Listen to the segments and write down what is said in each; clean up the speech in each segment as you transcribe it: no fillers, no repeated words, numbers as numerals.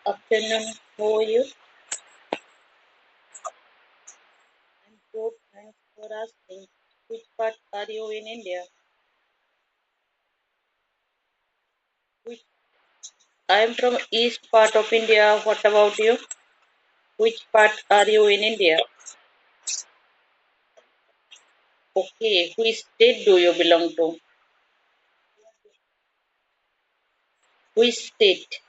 Afternoon, how are you? I'm good, thanks for asking. Which part are you in India? Which I'm from east part of India. What about you? Which part are you in India? Okay, which state do you belong to? Which state?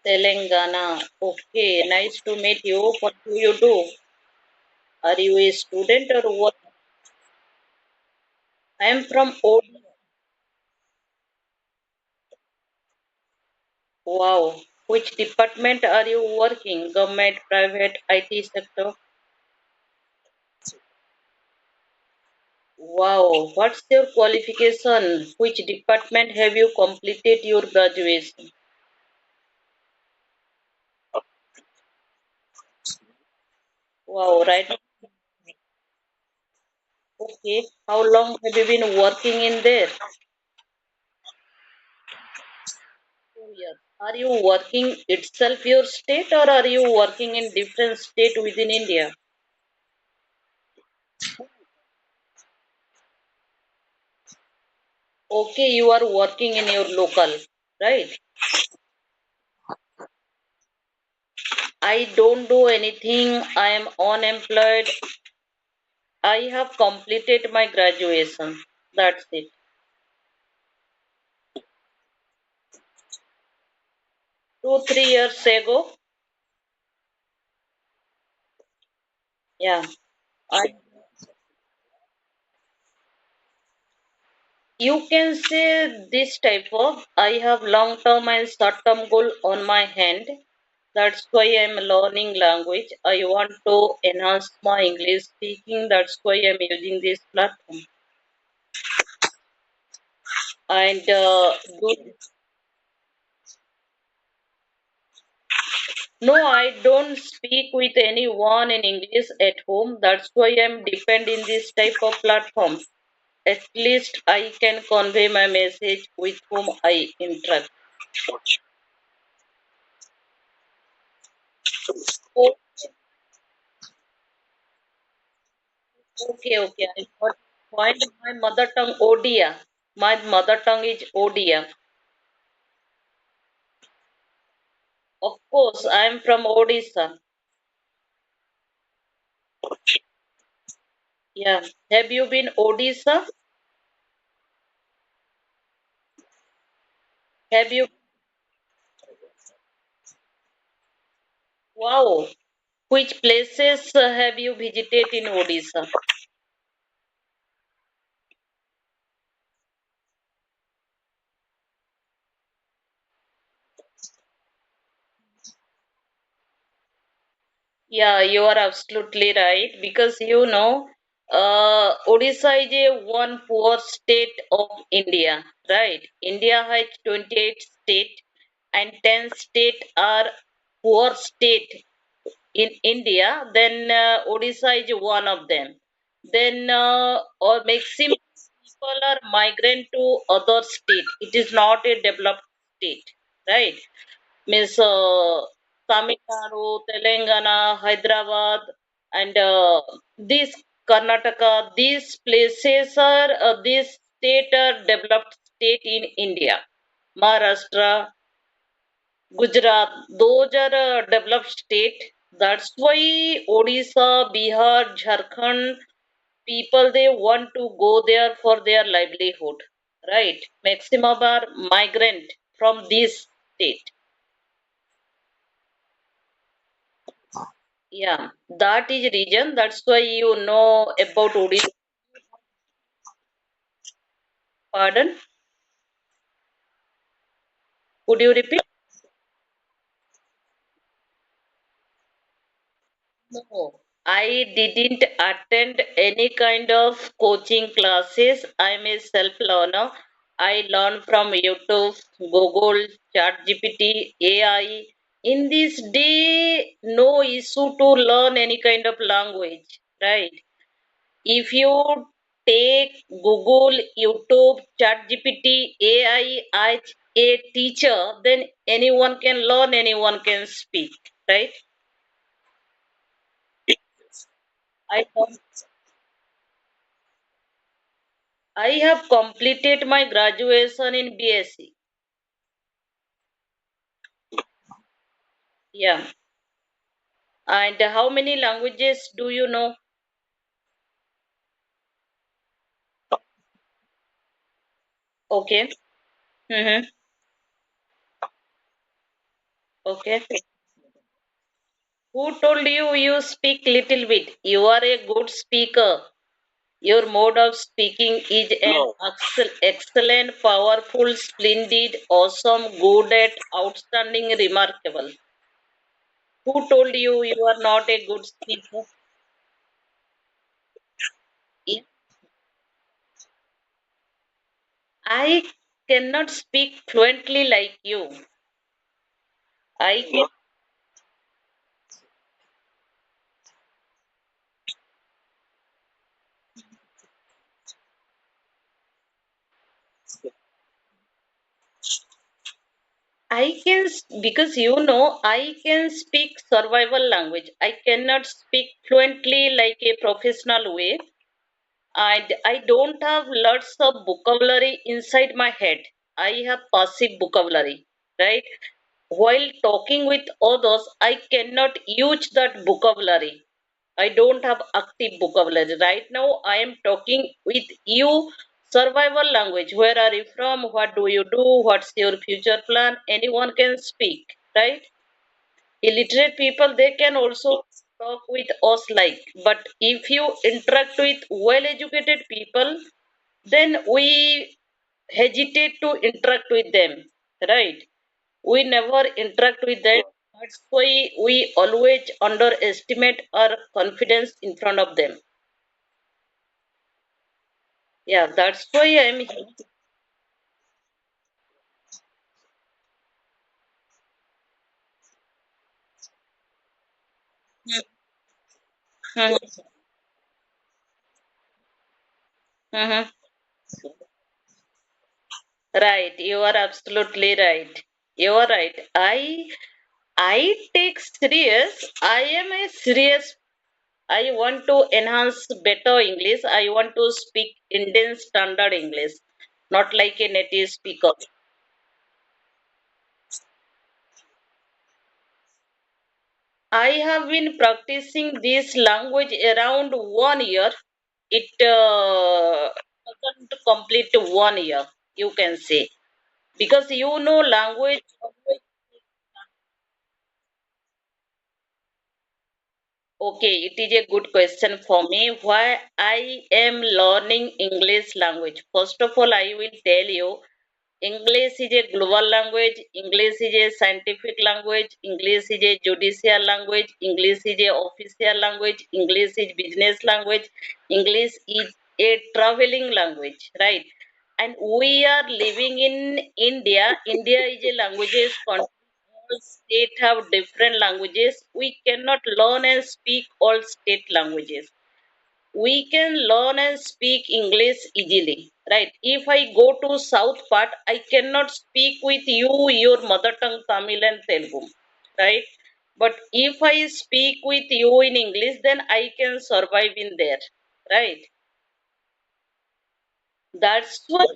Telangana. Okay, nice to meet you. What do you do? Are you a student or what? I am from Odisha. Wow. Which department are you working? Government, private, IT sector? Wow, what's your qualification? Which department have you completed your graduation? Wow, right. Okay. How long have you been working in there? 2 years. Are you working itself your state or are you working in different state within India? Okay, you are working in your local, right? I don't do anything. I am unemployed. I have completed my graduation. That's it. 2, 3 years ago. Yeah. I You can say this type of I have long term and short term goal on my hand. That's why I'm learning language. I want to enhance my English speaking. That's why I'm using this platform. And no, I don't speak with anyone in English at home. That's why I'm depending this type of platform. At least I can convey my message with whom I interact. Oh, okay, okay. I got point. My mother tongue Odia. My mother tongue is Odia. Of course, I am from Odisha. Yeah. Have you been Odisha? Have you? Wow. Which places have you visited in Odisha? Yeah, you are absolutely right because Odisha is a one poor state of India, right? India has 28 states and 10 states are poor state in India. Then Odisha is one of them. Then or maximum people are migrant to other state. It is not a developed state, right? Means Tamil Nadu, Telangana, Hyderabad, and this Karnataka. These places are these state are developed state in India. Maharashtra, Gujarat, those are developed state. That's why Odisha, Bihar, Jharkhand people they want to go there for their livelihood, right? Maximum are migrant from this state. Yeah, that is reason. That's why you know about Odisha. Pardon? Could you repeat? No, I didn't attend any kind of coaching classes. I'm a self-learner. I learn from YouTube, Google, ChatGPT, AI. In this day, no issue to learn any kind of language, right? If you take Google, YouTube, ChatGPT, AI as a teacher, then anyone can learn, anyone can speak, right? I I have completed my graduation in BSc. Yeah. And how many languages do you know? Okay. Mm-hmm. Okay. Who told you you speak little bit? You are a good speaker. Your mode of speaking is an excellent, powerful, splendid, awesome, good at, outstanding, remarkable. Who told you you are not a good speaker? Yeah. I cannot speak fluently like you. I can, because I can speak survival language. I cannot speak fluently like a professional way. And I don't have lots of vocabulary inside my head. I have passive vocabulary, right? While talking with others, I cannot use that vocabulary. I don't have active vocabulary. Right now, I am talking with you survival language. Where are you from? What do you do? What's your future plan? Anyone can speak, right? Illiterate people, they can also talk with us like. But if you interact with well educated people, then we hesitate to interact with them, right? We never interact with them. That's why we always underestimate our confidence in front of them. Yeah, that's why I'm here. Mhm, mhm. Right, you are absolutely right. You are right. I take serious. I am a serious. I want to enhance better English. I want to speak Indian standard English, not like a native speaker. I have been practicing this language around 1 year. It doesn't complete 1 year, you can say. Because language. Okay, it is a good question for me. Why I am learning English language? First of all, I will tell you English is a global language, English is a scientific language, English is a judicial language, English is a official language, English is business language, English is a traveling language, right? And we are living in India. India is a languages country. All states have different languages. We cannot learn and speak all state languages. We can learn and speak English easily, right? If I go to south part, I cannot speak with you your mother tongue Tamil and Telugu, right? But if I speak with you in English, then I can survive in there, right? That's what.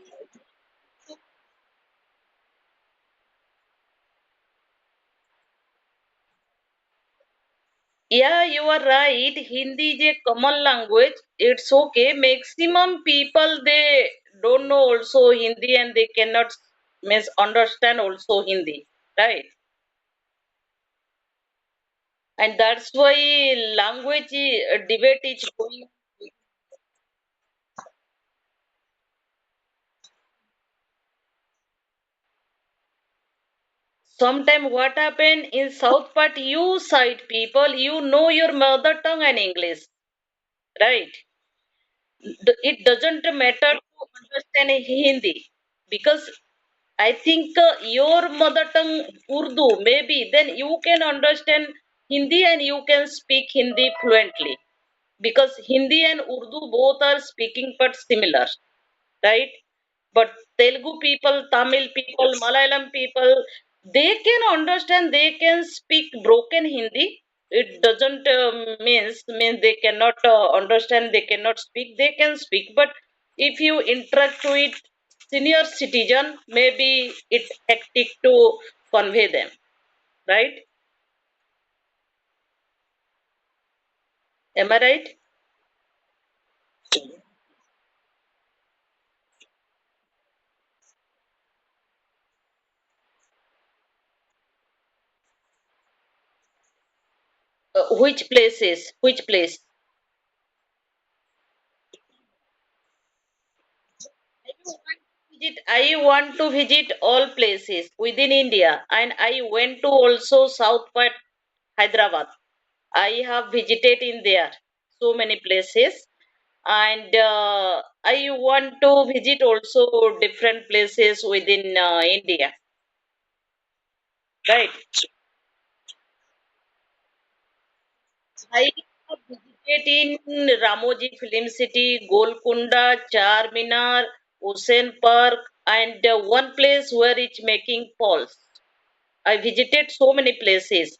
Yeah, you are right. Hindi is a common language. It's okay. Maximum people they don't know also Hindi and they cannot misunderstand also Hindi, right? And that's why language debate is going. Sometime what happen in south part, you side people, you know your mother tongue and English, right? It doesn't matter to understand Hindi, because I think your mother tongue Urdu maybe then you can understand Hindi and you can speak Hindi fluently. because Hindi and Urdu both are speaking but similar, right? But Telugu people, Tamil people, Malayalam people, they can understand, they can speak broken Hindi. It doesn't mean they cannot understand, they cannot speak, they can speak. But if you interact with senior citizen, maybe it hectic to convey them, right? Am I right? Which places? Which place? I want to visit all places within India, and I went to also South part Hyderabad. I have visited in there so many places, and I want to visit also different places within India. Right. I have visited in Ramoji Film City, Golconda, Charminar, Hussain Park, and one place where it's making falls. I visited so many places,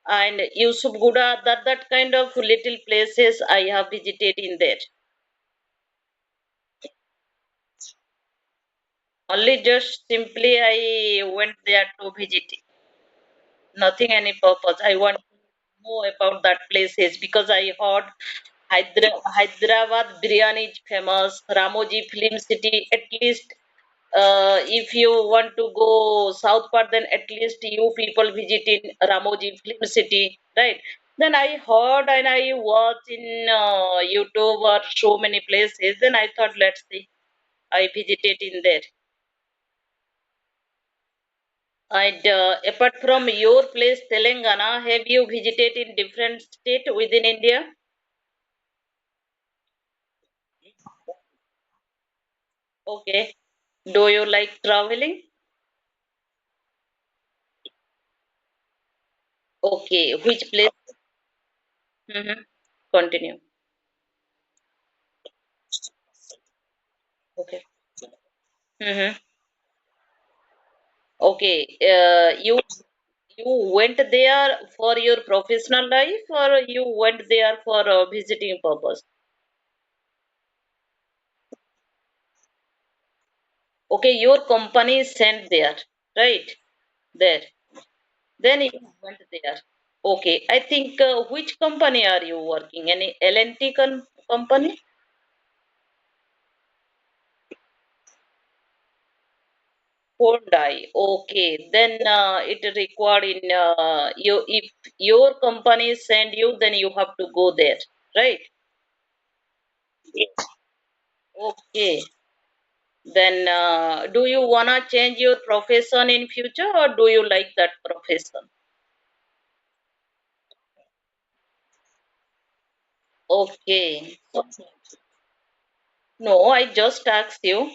and Yusuf Guda, that kind of little places I have visited in there. Only just simply I went there to visit. Nothing any purpose. I want to know about that places because I heard Hyderabad biryani is famous, Ramoji Film City. At least if you want to go south part, then at least you people visit in Ramoji Film City, right? Then I heard and I watched in YouTube or so many places. Then I thought, let's see. I visited in there. And apart from your place, Telangana, have you visited in different state within India? Okay. Do you like traveling? Okay. Which place? Mm-hmm. Continue. Okay. Mm-hmm. Okay. You went there for your professional life, or you went there for visiting purpose? Okay, your company sent there, right? There. Then you went there. Okay, I think which company are you working? Any L&T company? Hyundai. Okay, then it required in you if your company send you, then you have to go there, right? Okay. Then do you wanna change your profession in future, or do you like that profession? Okay. No, I just asked you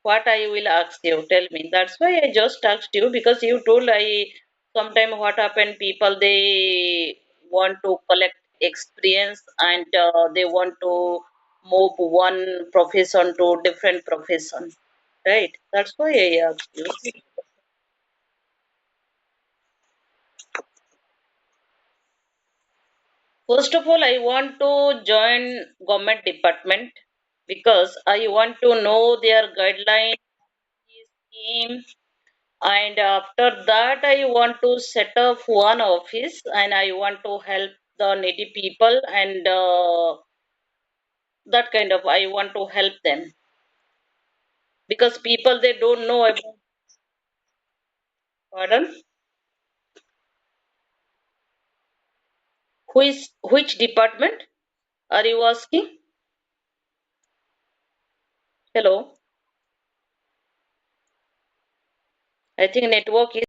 what I will ask you. Tell me. That's why I just asked you because you told I sometime what happened. People they want to collect experience and they want to move one profession to different profession. Right. That's why I asked you. First of all, I want to join government department because I want to know their guidelines, scheme, and after that I want to set up one office and I want to help the needy people and that kind of I want to help them because people they don't know about. Pardon? Which department are you asking? Hello, I think network is